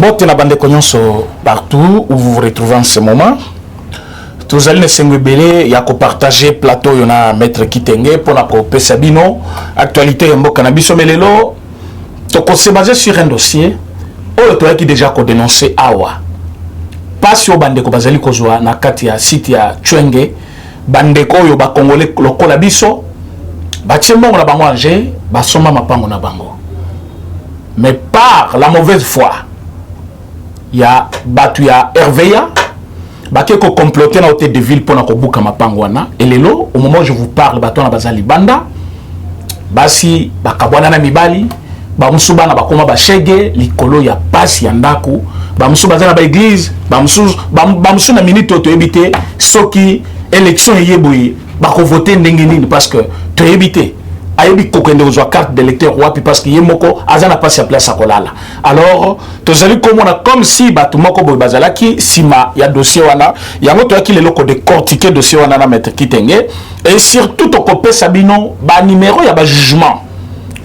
Mbote na bande konyonso partout où vous vous retrouvez en ce moment. Tous allez ne belé ya ko partager plateau yona maître Kitenge pour la propre Sabino actualité mbo cannabis melelo to ko se baser sur un dossier o to qui déjà ko dénoncer awa pas sur bande ko bazali ko zwa na kati ya site ya Chwenge bande ko yo ba congolais lokola biso ba tshembo na bango anje ba soma mapango na bango mais par la mauvaise foi ya batu ya RVA baké ko comploter na hôtel de ville pour na ko buka mapangwana et lelo au moment où je vous parle bato na bazali banda basi bakabwana na mibali ba musuba na bakoma ba shege likolo ya pasi ya ndaku ba musuba za na ba église ba musu na minute to ebité soki élection yeboyi ba ko voter ndenge nini parce que to ebité ayebi kokende ozwa carte d'électeur wapi parce que yemoko azana passe à place akolala alors tozali komona comme si batu moko boy bazalaki sima ya dossier wana yango to akile loko de cortiquer dossier wana na maître Kitenge et surtout to kopesa bino ba numéro ya ba jugement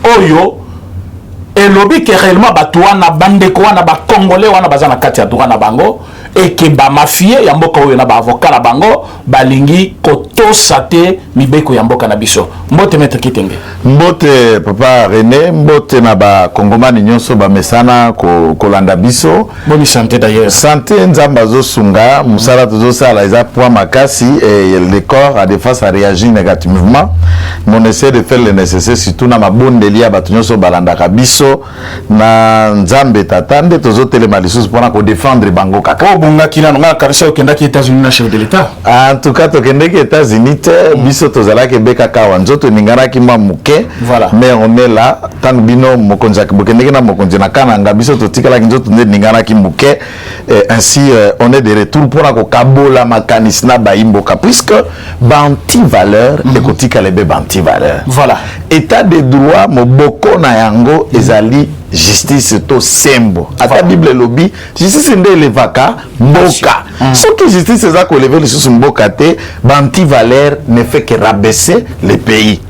oyo et lobby que réellement batu wana bande ko wana ba congolais wana bazana kati ya droit na bango et que ba mafie ya mboka oyo na ba avocat na bango balingi koto sate mibeko ya mboka na biso mbote maître Kitenge mbote papa René mbote na ba kongomani nyonso ba mesana ko landa biso bonne santé d'ailleurs santé nzamba zo sunga musala tozo sala eza point makasi et le corps a des face à réagir négativement on essaie de faire le nécessaire surtout na mabondeli ya batu nyonso balanda biso na nzambe tatande tozo telema lisusu pona ko défendre bango kaka bunga kila nga karisa okendaki États-Unis na chef de l'État en tout cas tokendeki États-Unis biso tozalaki beka kawa nzoto ninganaki mwa muke voilà mais on est là tant bino mokonza bokendeki na mokonza na kananga biso totikalaki nzoto ninganaki muke ainsi on est de retour pour la kokabola makanisi na baimboka puisque banti valeur ekotika lebe banti valeur voilà état de droit moboko na yango ezali justice to sembo ata bible lobi justice nde elevaka mboka soki justice eza kolever lisusu mboka te banti valeur ne fait que rabaisser le pays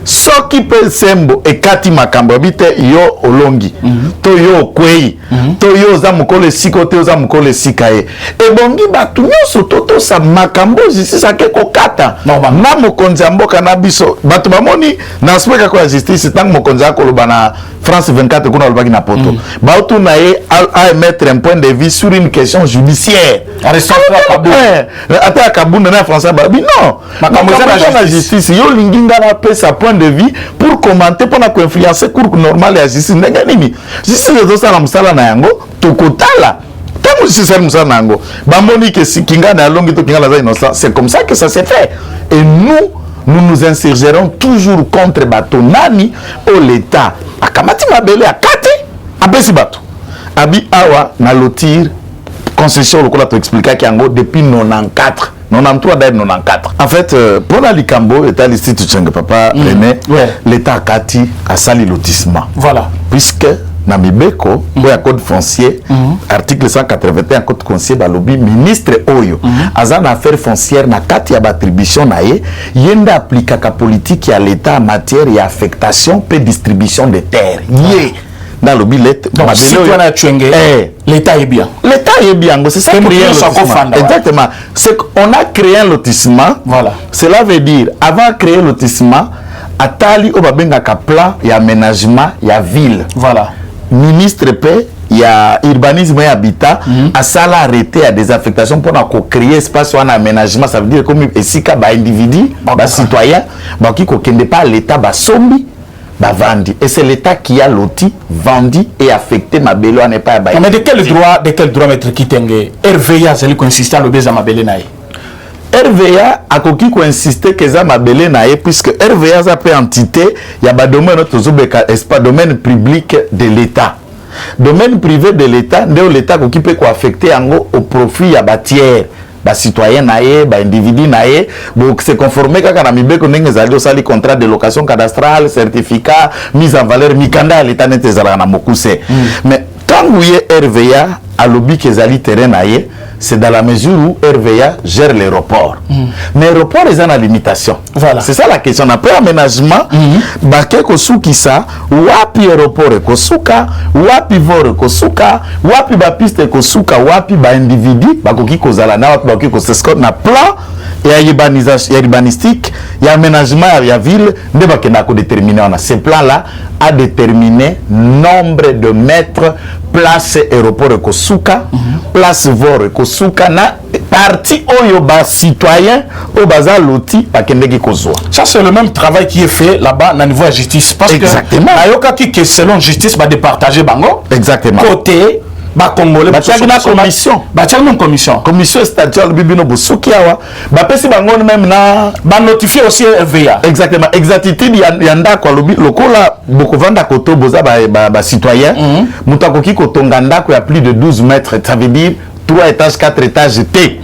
soki pe sembo ekati makambo bite yo olongi to yo okwei to yo za mukole siko te za mukole sikaye ebongi batu nyonso toto sa makambo justice akeko kata na mokonzi ya mboka na biso batu bamoni na speka kwa justice tang mokonzi akoloba na France 24 kuna lobaki na poto bautu na ye a mettre un point de vue sur une question judiciaire ata kabunda na français ba non makambo za justice yo linginga na pesa point de vue pour commenter pour na influencer cours normal ya justice ndenge nini justice zo sala musala na yango tokotala tango justice musala na yango bamoni ke sikinga na longi to kinga la innocent c'est comme ça que ça s'est fait et nous nous insurgerons toujours contre Batonani au l'État. Akamati mabele akate abesi bato. Abi awa na lotir concession lokola to expliquer kiango depuis 94. 93 d'ailleurs 94. En fait pour la Likambo État l'Institut Tshenge papa René l'État akati a sali lotissement. Voilà. Puisque na mibeko ya code foncier article 181 code foncier balobi ministre oyo azana affaire foncière na kati ya attribution na ye yenda appliquer politique ya l'état en matière ya affectation pe distribution de terres ye dans le billet donc si tu as Chwenge l'état est bien c'est ça exactement c'est qu'on a créé un lotissement voilà cela veut dire avant créer le lotissement atali obabenga ka plan ya aménagement ya ville voilà ministre P, il y a urbanisme et habitat, à ça arrêté à des affectations pour créer espace ou un aménagement, ça veut dire comme ici bah individu, bah citoyen, bah qui ne pas l'État bah sombi, bah vendu. Et c'est l'État qui a loti, vendu et affecté ma belle n'est pas bah. Mais de quel droit maître Kitenge RVA c'est lui qui insiste à l'obéir à ma belle naïe. RVA a koki ko insister que ça mabele na ye puisque RVA ça peut entité il y a ba domaine tozobeka espace domaine public de l'État domaine privé de l'État ndeo l'État koki peut ko affecter yango au profit ya ba tiers ba citoyen na ye ba individu na ye donc c'est conformé kaka na mibeko ndenge zali osali contrat de location cadastrale certificat mise en valeur mikanda l'État netezala na mokuse mais Quand vous y RVA à lobby kezali terrain aye, c'est dans la mesure où RVA gère l'aéroport. Mais l'aéroport est en limitation. Voilà. C'est ça la question. Après aménagement, baké kosuki sa, wapi aéroport kosuka, wapi vore kosuka, wapi ba piste kosuka, wapi ba individu, bakoki kozala na wapi bakoki kosesko na plan et urbanistique, il y a aménagement, il y a ville, ne va pas déterminer. Ce plan-là a déterminé nombre de mètres, place aéroport Kosuka, place Vore Kosuka, na partie oyoba citoyen, au bazar loti, pa kendeki kozwa. Ça, c'est le même travail qui est fait là-bas, au niveau de la justice. Parce exactement. Que, ayoka qui, selon justice, va départager bango. Exactement. Côté, ba congolais ba tchagina commission ba tchagina commission statutaire bibino bosuki awa ba pesi bango même na ba notifier aussi RVA exactement exactitude ya ndako lobi lokola bokovanda koto boza ba citoyen mutakoki kotonga ndako ya plus de 12 mètres, ça veut dire 3 étages 4 étages T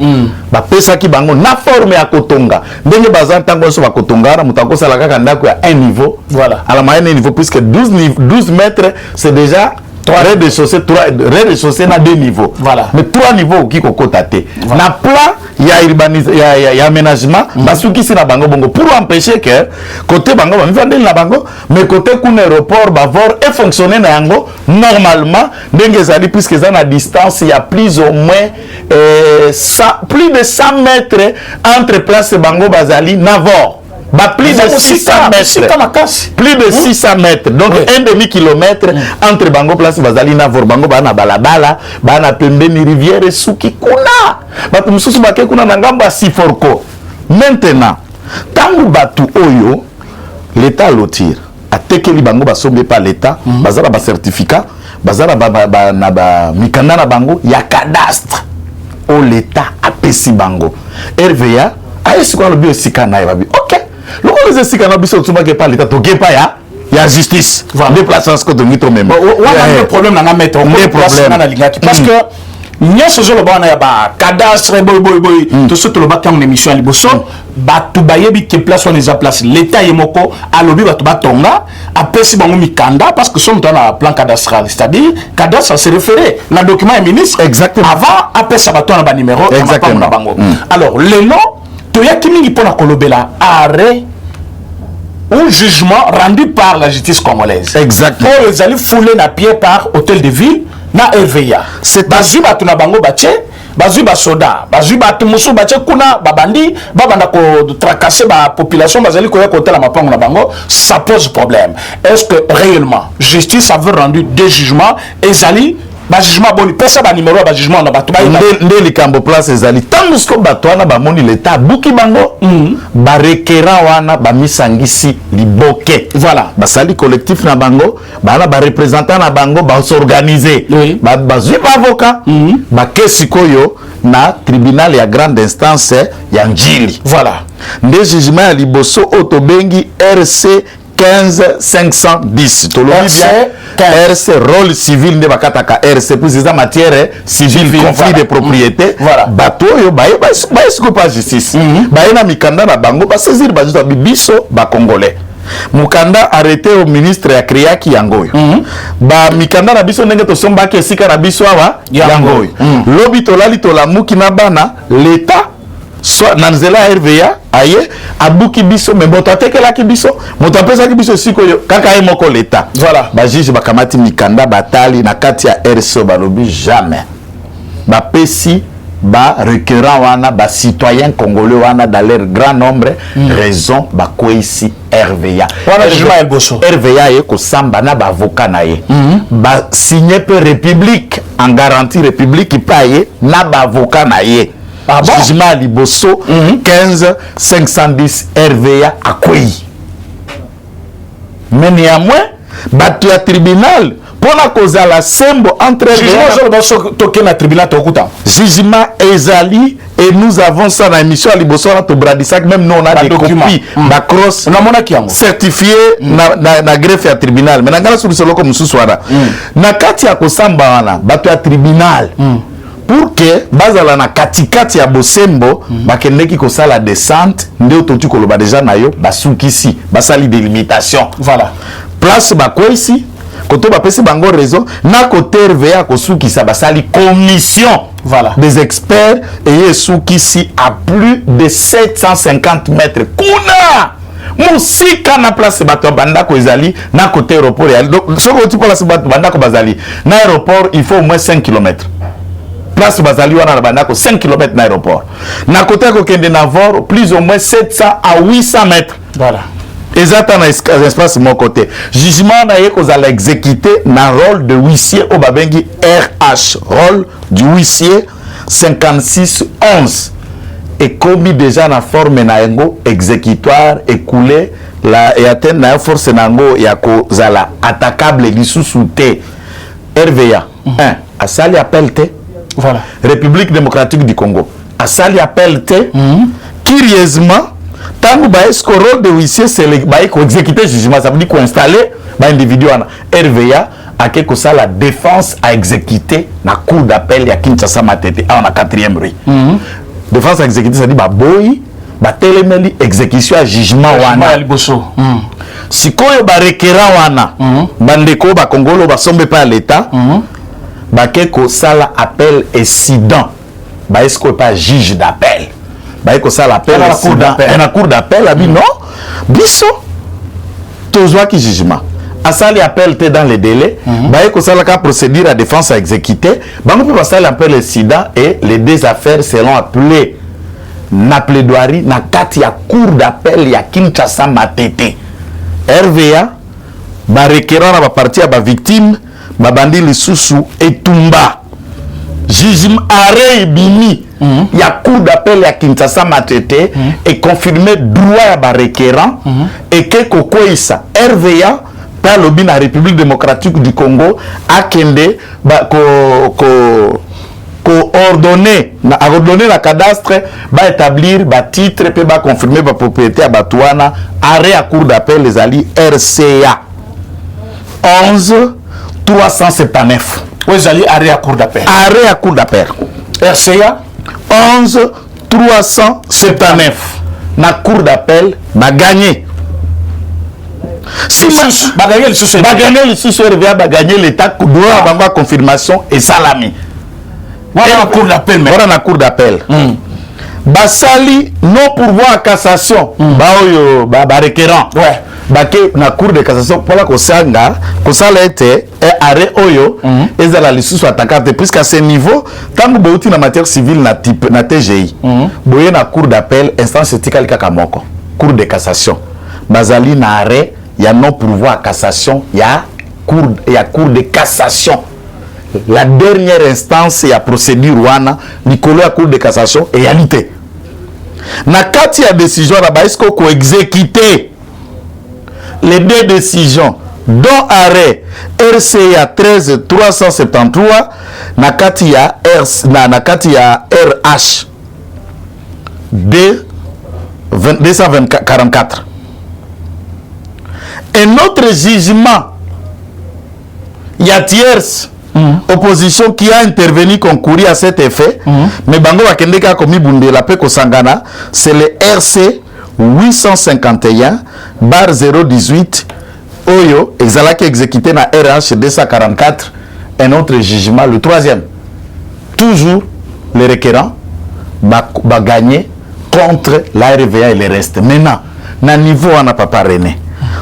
ba pesa ki bango na forme ya kotonga ndenge bazan tango so ba kotonga na mutako sala kaka ndako ya un niveau, voilà à la moyenne niveau, puisque 12 mètres c'est déjà 3 rez-de-chaussée na 2 niveaux. Voilà. Mais 3 niveaux qui kokotate. Voilà. Na plan il y a aménagement basuki si na bango bongo pour empêcher que côté bango ba mivandeli na bango mais côté kun aéroport ba vor et fonctionner na yango normalement ndenge zali puisque ça na distance il y a plus ou moins plus de 100 mètres entre place bango bazali na vor. Bah, plus de 600 mètres. Plus de 600 mètres. Donc, un demi-kilomètre entre Bango Place Bazalina, Vorbango, Bana Balabala, Bana Pembeni, Rivière, Souki, Kuna. Batu Moussou Bake Kuna Nangamba Siforko. Maintenant, Tangu Batu Oyo, l'État l'otire. A Tekeli Bango Basombe par l'État, Bazara ba certificat, Bazara ba Mikanda na Bango, ya cadastre. O l'État a Pessi Bango. RVA, a est-ce qu'on a le biosika na yababi? Ok. Le Zesika na biso tsuma ke pas l'État to ke pa ya justice. Déplacement ce que de mito même. On a un problème na mettre on problème na lingaki parce que nya ce jour le bana ya ba cadastre boy tout ce le bakan émission à liboso ba tu bayebi ke place on les a place l'État yemoko alobi ba tu batonga apesi bango mikanda parce que sommes dans la plan cadastral, c'est-à-dire cadastre se référer na document et ministre exactement avant apesa ba ton ba numéro exactement bango. Alors le nom toya kimingi pona kolobela arrêt un jugement rendu par la justice congolaise. Exactement. Pour les aller fouler na pied par hôtel de ville na RVA. C'est bazu batu na bango bache, bazu ba soda, bazu batu musu bache kuna babandi, babanda ko tracasser ba population bazali ko ya ko hôtel mapango na bango, ça pose problème. Est-ce que réellement justice avait rendu des jugements et zali ba jugement boni pesa ba numéro ba jugement na batu ba ndé likambo place ezali tangu sko bato wana ba moni l'état buki bango ba requérant wana ba misangisi liboke, voilà ba sali collectif na bango ba na ba représentant na bango ba s'organiser ba zui ba avocat ba kesi koyo na tribunal ya grande instance ya Njili, voilà ndé jugement ya liboso otobengi RC 15-510. RC rôle civil ne bakataka RC pour ces matières civile conflit de propriété. Voilà. Bato yo ba est-ce pas justice. Ba na mikanda na bango ba saisir ba juste biso ba congolais. Mukanda arrêté au ministre ya Kriaki Yangoyo. Ba mikanda na biso ndenge to somba ke sika na biso awa Yangoyo. Lobi to lali to la mukina bana l'état soit nanzela RVA aye abuki biso mais moto atekela ki biso moto apesa ki biso siko yo kaka moko l'état, voilà ba juge bakamati mikanda batali na kati ya RSO balobi jamais ba pesi ba requérant wana ba citoyen congolais wana dans leur grand nombre raison ba ko ici RVA wana jugement elboso RVA ye ko samba na ba avocat na ye ba signer pe république en garantie république paye na ba avocat na ye. Ah bon? Jugement à Liboso 15-510 RVA à Kouy. Mais néanmoins, battu à tribunal pour la cause à la sembo entre jugement Ezali et nous avons ça dans l'émission à Liboso à Bradisac, même nous on a des copies ma cross certifié na greffe à tribunal. Mais na sur le comme souswara. Na kati ya kosamba wana battu à tribunal. Pour que bazala na katikati ya bosembo bakendeki ko sala descente nde ototu koloba déjà na yo basukisi basali délimitation, voilà place bakwa ici Côté bapesi bango raison na côté RVA ko souki sa basali commission des experts et souki si à plus de 750 mètres kuna musika na place bato banda ko ezali na côté aéroport donc ce que tu place bato banda ko bazali na aéroport il faut au moins 5 km place bazali wana banda ko 5 km na aéroport na côté ko kende na Vor plus ou moins 700 à 800 mètres voilà. Exactement, dans espace mon côté. Jugement na ye kozala exécuté na rôle de huissier au babengi RH, rôle du huissier 5611 et commis déjà na forme na yango exécutoire écoulé la et atteindre na force nango ya kozala attaquable lisusu te RVA 1 asali appel te voilà République démocratique du Congo asali appel te curieusement tant que est-ce que le rôle de huissier c'est exécuter jugement ça veut dire qu'on installer individu en RVA à quelque ça la défense à exécuter la cour d'appel ya Kinshasa Matete en 4e rue défense à exécuter ça dit ba boy ba telemeli exécution à jugement wana liboso sikoyo ba requérant wana bandeko ba Congolo ba sombe pas l'état ba quelque ça la appel incident ba est-ce que pas juge d'appel que ça l'appelle la cour d'appel a dit non biso toujours qui jugement à ça les appels dans les délais que ça la procédure à défense à exécuter on peut passer l'appel incident et les deux affaires seront appelées na plaidoirie na kati ya cour d'appel ya Kinshasa Matete RVA ba requérant na ba partie à ba victime ba bandi lisusu etumba jugement arrêt bini il y a cour d'appel à Kinshasa Matete et confirmé droit à ba requérant et que kokoisa RVA par le bin la République démocratique du Congo a kende ba ordonné la cadastre ba établir ba titre pe ba confirmer ba propriété à Batouana arrêt à cour d'appel les alliés RCA 11 379 vous allez arrêt à cour d'appel RCA 11 379 na cour d'appel ba gagné si ba gagné le sous RVA ba gagné l'état droit ba confirmation et salami voilà la cour d'appel voilà la cour d'appel basali non pourvoi à cassation ba oyo ba requérant ouais bake na cour de cassation pour la kosanga kosala ete arrêt oyo ezala lisusu attaquante puisqu'à ce niveau tant que bouti na matière civile na type na TGI boye na cour d'appel instance éthique kaka moko cour de cassation bazali na arrêt ya non pourvoi à cassation ya cour de cassation la dernière instance ya procédure wana likolo ya cour de cassation et yalité na kati ya décision na ba esko ko exécuter les deux décisions dont arrêt RCA 13 373 na kati ya RH 244 un autre jugement il y a tierce opposition qui a intervenu concourir à cet effet mais bango bakendeka komi bundela pe kosangana c'est le RC 851 bar 018 Oyo exalaki exécuté na RH 244 un autre jugement le troisième toujours les requérants ba gagné contre la RVA et le reste maintenant na niveau on a pas parrainé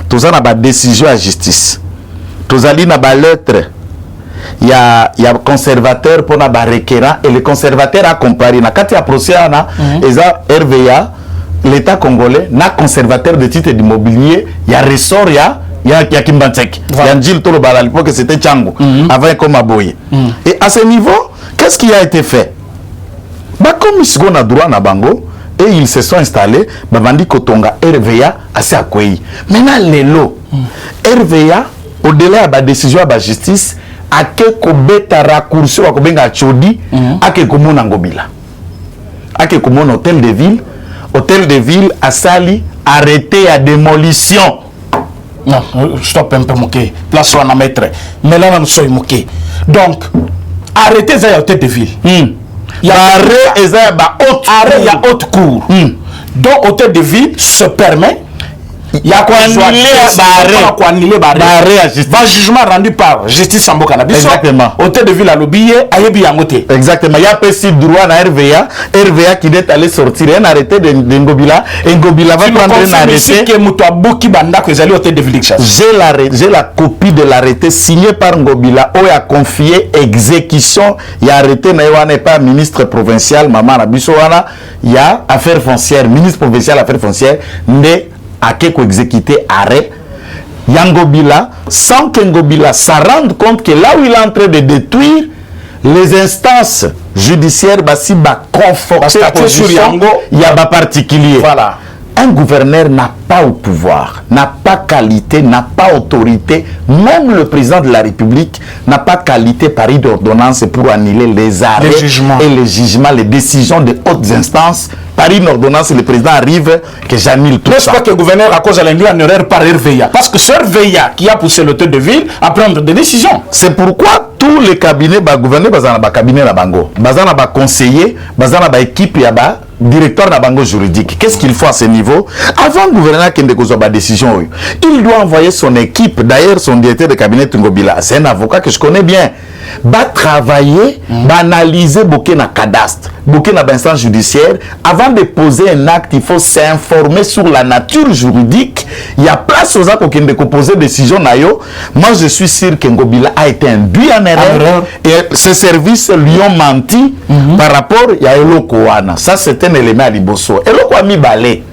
tous na ba décision à justice tous ali na ba lettre il y a conservateur pour na ba requérant et le conservateur a comparé na kati ya procès na eza RVA l'État congolais na conservateur de titre d'immobilier il y a ressort il y a Kimbantek il y a Njil Tolo Bala à l'époque c'était Tchango avant comme Aboye et à ce niveau qu'est-ce qui a été fait bah comme ils ont droit na bango et ils se sont installés bah bandi kotonga RVA assez accueilli maintenant les lots RVA au-delà de la décision de la justice a quelque bêta raccourci à kobenga chodi a quelque mon angobila a quelque mon hôtel de ville à Sali arrêté à démolition. Non, stop un peu moqué. Place où on a mettre. Mais là, nous sommes moqués. Donc, arrêtez ça à hôtel de ville. Il y a arrêt et haute cour. Donc, hôtel de ville se permet Il y a quoi annuler barré jugement rendu par justice Sambo Cannabis. Exactement. Hôtel de ville à l'obillé, ayebi yangote. Exactement. Il y a aussi droit à RVA qui est allé sortir un arrêté de Ngobila. Et Ngobila va prendre un arrêté. J'ai la copie de l'arrêté signé par Ngobila où il a confié exécution. Il y a arrêté n'est pas ministre provincial, Maman Nabisoana. Il y a affaires foncières, ministre provincial affaires foncières, né à qui exécuté arrêt. Yangobila, sans que Ngobila se rende compte que là où il est en train de détruire les instances judiciaires, si conforter la position, il y a un particulier. Voilà. Un gouverneur n'a pas au pouvoir, n'a pas qualité, n'a pas autorité. Même le président de la République n'a pas qualité par d'ordonnance pour annuler les arrêts et les jugements, les décisions de hautes instances. Par une ordonnance, le président arrive que j'annule tout ça. N'est-ce pas que le gouverneur, à cause de l'anglais, en erreur par RVA? Parce que c'est RVA qui a poussé l'hôtel de ville à prendre des décisions. C'est pourquoi tous les cabinets, gouverneurs, bazana cabinet na bango, bazana conseiller, bazana équipe yaba, directeur na bango juridique. Qu'est-ce qu'il faut à ce niveau? Avant le gouverneur qui ne décision, il doit envoyer son équipe. D'ailleurs, son directeur de cabinet Tungobila, c'est un avocat que je connais bien. Va travailler, va analyser beaucoup na cadastre, beaucoup na instance judiciaire. Avant de poser un acte, il faut s'informer sur la nature juridique. Il y a place aux actes qui ont posé décision nayo. Moi, je suis sûr que Ngobila a été induit en erreur et ses services lui ont menti par rapport à Eloko Wana. Ça, c'est un élément à Liboso. Eloko a mis balai.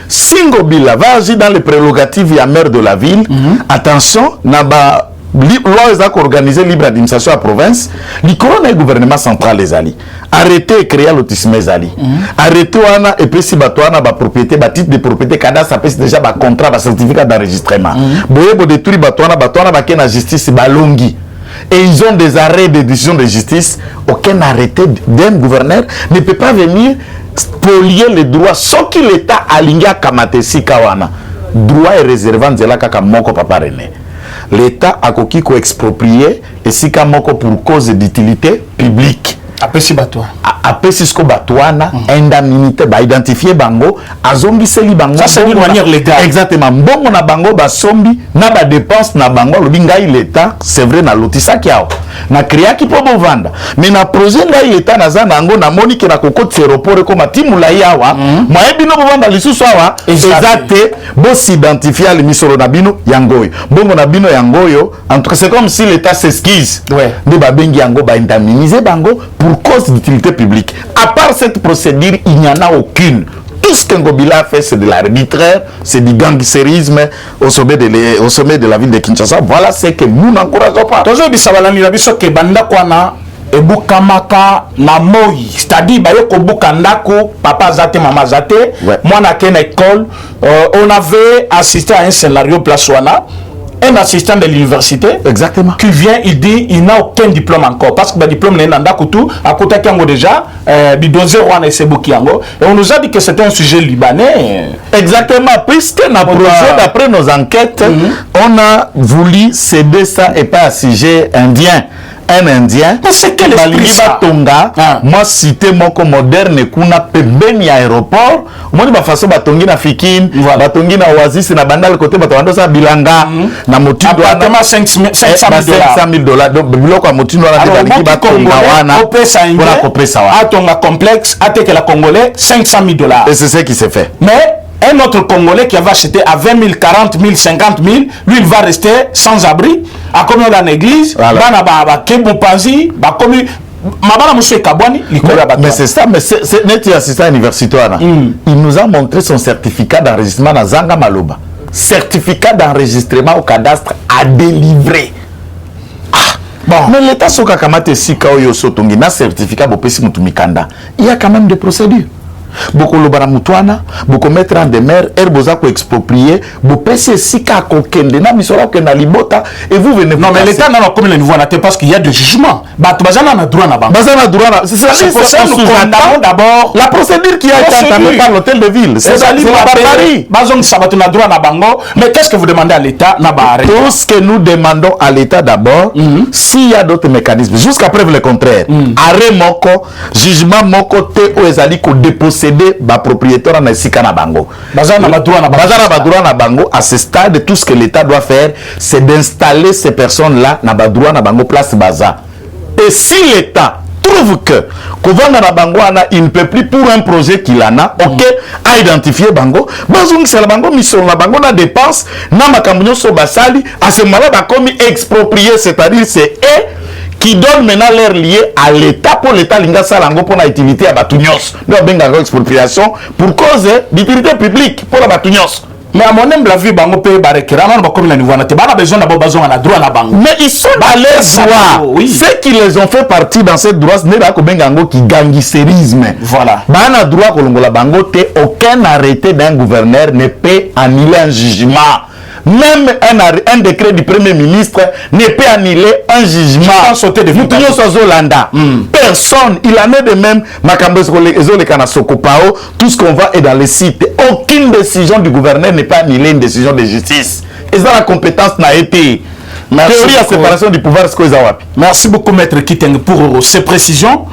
Si Ngobila va agir dans les prérogatives et maire de la ville, attention, naba loi organisée libre administration à la province, le gouvernement central les alliés. Arrêtez et créer l'autisme les alliés. Arrêtez et puis si batoana ba propriété, ba titre de propriété, cadastre, ça peut déjà ba contrat, ba certificat d'enregistrement. Boye bo détruire batoana ba ken la justice ba longi. Et ils ont des arrêts de décision de justice. Aucun arrêté d'un gouverneur ne peut pas venir spolier les droits. Sauf que l'État a ligné à Kamatesi Kawana. Droit est réservé en Zela Kaka Moko Papa René. L'État a coquille exproprié et si Kamoko pour cause d'utilité publique. Après si batois. Après si ce batoana, indemnité, identifier bango, azongi seli bango. Ça c'est d'une manière légale. Exactement. Bon on a bango ba sombi, na ba dépense na bango, le bingai l'État, c'est vrai na lotisa kiao. Na créa qui peut bon vendre. Mais na projet là l'État na zanango na moni que na cocotte aéroport comme timu la yawa. Moi bino bo vendre lisusu awa. Exacté. Bo s'identifier le misoro na bino yangoyo. Bongo na bino yangoyo. En tout cas c'est comme si l'État s'esquisse. Ouais. De ba bengi yango ba indemniser bango pour cause d'utilité publique. À part cette procédure, il n'y en a aucune. Tout ce que Ngobila a fait, c'est de l'arbitraire, c'est du gangsterisme au sommet de la ville de Kinshasa. Voilà ce que nous n'encourageons pas. C'est-à-dire papa zate mama zate moi na ken école on avait assisté à un scénario place wana. Un assistant de l'université qui vient, il dit il n'a aucun diplôme encore parce que le diplôme n'est pas à côté déjà et on nous a dit que c'était un sujet libanais. Exactement, puisque d'après nos enquêtes on a voulu céder ça et pas un sujet indien. Un Indien, c'est quel esprit ça? Tonga, moi cité mon moderne kuna pembeni aéroport, moi de ma façon batongi na Fikine, batongi na Oasis na bandal côté batando sa bilanga na motu appartement $500,000. $500,000 donc biloko motu na de baliki batonga wana pour couper ça wa. Atonga complexe, ateke la congolais $500,000. Et c'est ce qui s'est fait. Mais un autre Congolais qui avait acheté à 20 000, 40 000, 50 000, lui il va rester sans abri. À combien dans l'église, mais c'est ça, mais c'est net assistant universitaire. Il nous a montré son certificat d'enregistrement dans Zanga Maloba. Certificat d'enregistrement au cadastre à délivrer. Bon. Mais l'État soka kamate sika oyo sotongi na certificat bopesi mutumikanda. Il y a quand même des procédures. Beaucoup le baramutwana, beaucoup mettre en demeure, herbosa ko exproprier, beaucoup pèse sika kokende na misora ko na libota et vous venez. Non mais l'État n'a pas comme le niveau na parce qu'il y a des jugements. Bah bazana na droit na banque. Bazana droit na. C'est pour ça que nous condamnons d'abord la procédure qui a été entamée par l'hôtel de ville. C'est la barbarie. Bazong sabatu na droit na bango. Mais qu'est-ce que vous demandez à l'État na ba arrêter? Tout ce que nous demandons à l'État d'abord, s'il y a d'autres mécanismes, jusqu'à preuve le contraire. Arrêt moko, jugement moko te o ezali ko déposer céder ba propriétaire na esika na bango. Baza na badroit na bango. À ce stade, tout ce que l'État doit faire, c'est d'installer ces personnes-là na badroit na bango place baza. Et si l'État trouve que Kovanga na bango il ne peut plus pour un projet qu'il en a, ok, à identifier bango, bazungi c'est la bango mission la bango na dépense, na makambo so basali, à ce moment-là ba comme exproprié, c'est-à-dire c'est eux qui donnent maintenant l'air lié à l'État pour l'État linga salango pour la utilité à Batunios. Nous avons expropriation pour cause d'utilité publique pour la Batunios. Mais à mon humble avis, bango pe barekera non ba comme la niveau na te bana besoin d'abord besoin na droit na bango. Mais ils sont à leur droit. Oui. Ceux qui les ont fait partie dans cette droit, ce n'est pas comme bango qui gangisserisme. Voilà. Bana droit kolongola bango te aucun arrêté d'un gouverneur ne peut annuler un jugement. Même un décret du Premier ministre ne peut annuler un jugement. Personne. Il en est de même. Tout ce qu'on voit est dans les sites. Aucune décision du gouverneur n'est pas annulée une décision de justice. Et ça, la compétence n'a été. Théorie à séparation du pouvoir. Merci beaucoup, Maître Kiteng, pour ces précisions.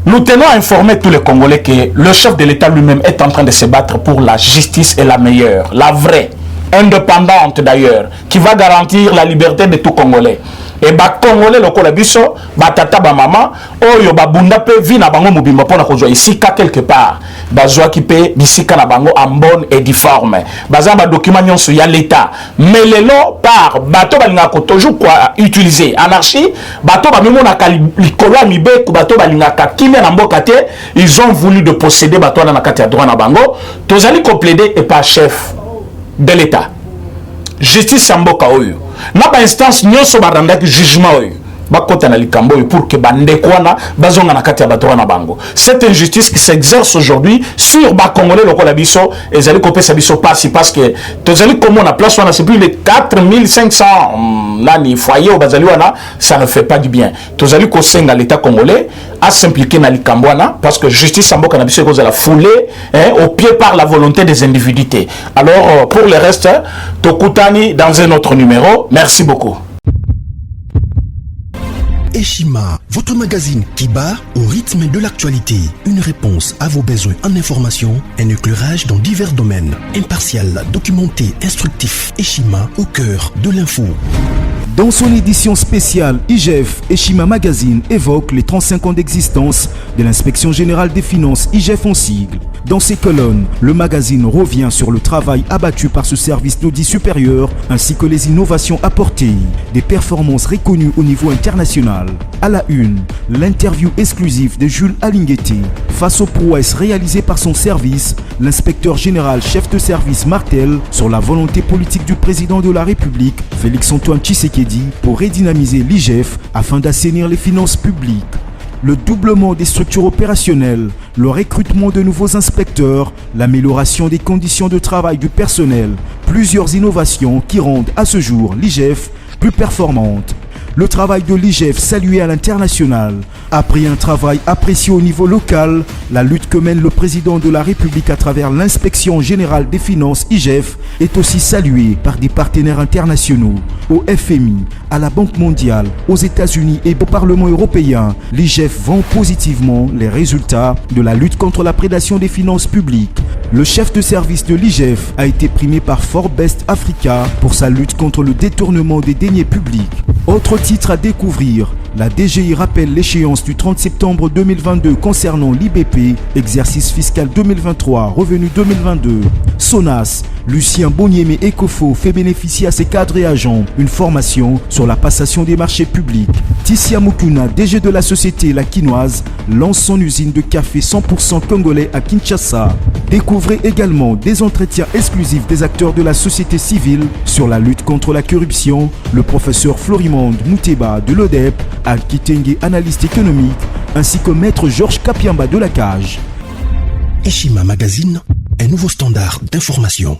Nous tenons à informer tous les Congolais que le chef de l'État lui-même est en train de se battre pour la justice et la meilleure, la vraie, indépendante d'ailleurs, qui va garantir la liberté de tout Congolais. Et bah Congolais le kolabiso, bah tata ba maman, oyo ba bunda pe vi na bango mobimba pona kozwa ici quelque part. Bah zwa ki pe bisika na bango en bonne et due forme. Bah za ba document nyonso ya l'état. Mais lelo par bato balinga ko toujours quoi utiliser anarchie, bato ba memo na kalikola mibe ko bato balinga ka kimia na mboka te, ils ont voulu de posséder bato na kati ya droit na bango. Tozali ko plaider et pas chef de l'état. Justice ya mboka oyo. Na ba instance nyonso barandaki jugement oyo bakota na likambo oyo pour que bandeko wana bazonga na kati ya bato wana bango. Cette injustice qui s'exerce aujourd'hui sur ba Congolais lokola biso ezali kopesa biso pasi parce que tozali comme on a place wana c'est plus de 4500 nani foyer au bazali wana, ça ne fait pas du bien. Tozali ko senga l'état congolais à s'impliquer na likambo wana parce que justice en mboka na biso cause la foulée au pied par la volonté des individus. Alors pour le reste tokutani dans un autre numéro. Merci beaucoup. Eshima, votre magazine qui bat au rythme de l'actualité. Une réponse à vos besoins en information, un éclairage dans divers domaines. Impartial, documenté, instructif. Eshima au cœur de l'info. Dans son édition spéciale, IGF Eshima Magazine évoque les 35 ans d'existence de l'Inspection Générale des Finances, IGF en sigle. Dans ces colonnes, le magazine revient sur le travail abattu par ce service d'audit supérieur ainsi que les innovations apportées, des performances reconnues au niveau international. À la une, l'interview exclusive de Jules Alingueté. Face aux prouesses réalisées par son service, l'inspecteur général chef de service martèle sur la volonté politique du président de la République, Félix-Antoine Tshisekedi, pour redynamiser l'IGF afin d'assainir les finances publiques. Le doublement des structures opérationnelles, le recrutement de nouveaux inspecteurs, l'amélioration des conditions de travail du personnel, plusieurs innovations qui rendent à ce jour l'IGF plus performante. Le travail de l'IGF salué à l'international. Après un travail apprécié au niveau local, la lutte que mène le président de la République à travers l'Inspection Générale des Finances IGF est aussi saluée par des partenaires internationaux. Au FMI, à la Banque mondiale, aux États-Unis et au Parlement européen, l'IGF vend positivement les résultats de la lutte contre la prédation des finances publiques. Le chef de service de l'IGF a été primé par Forbes Africa pour sa lutte contre le détournement des deniers publics. Autre titre à découvrir, la DGI rappelle l'échéance du 30 septembre 2022 concernant l'IBP, exercice fiscal 2023, revenu 2022. SONAS, Lucien Boniemé Ecofo fait bénéficier à ses cadres et agents une formation sur la passation des marchés publics. Tissia Mukuna, DG de la société La Quinoise, lance son usine de café 100% congolais à Kinshasa. Découvrez également des entretiens exclusifs des acteurs de la société civile sur la lutte contre la corruption, le professeur Florimond Mouteba de l'ODEP, Al-Kitenge, analyste économique, ainsi que maître Georges Kapiamba de la Cage. Eshima Magazine, un nouveau standard d'information.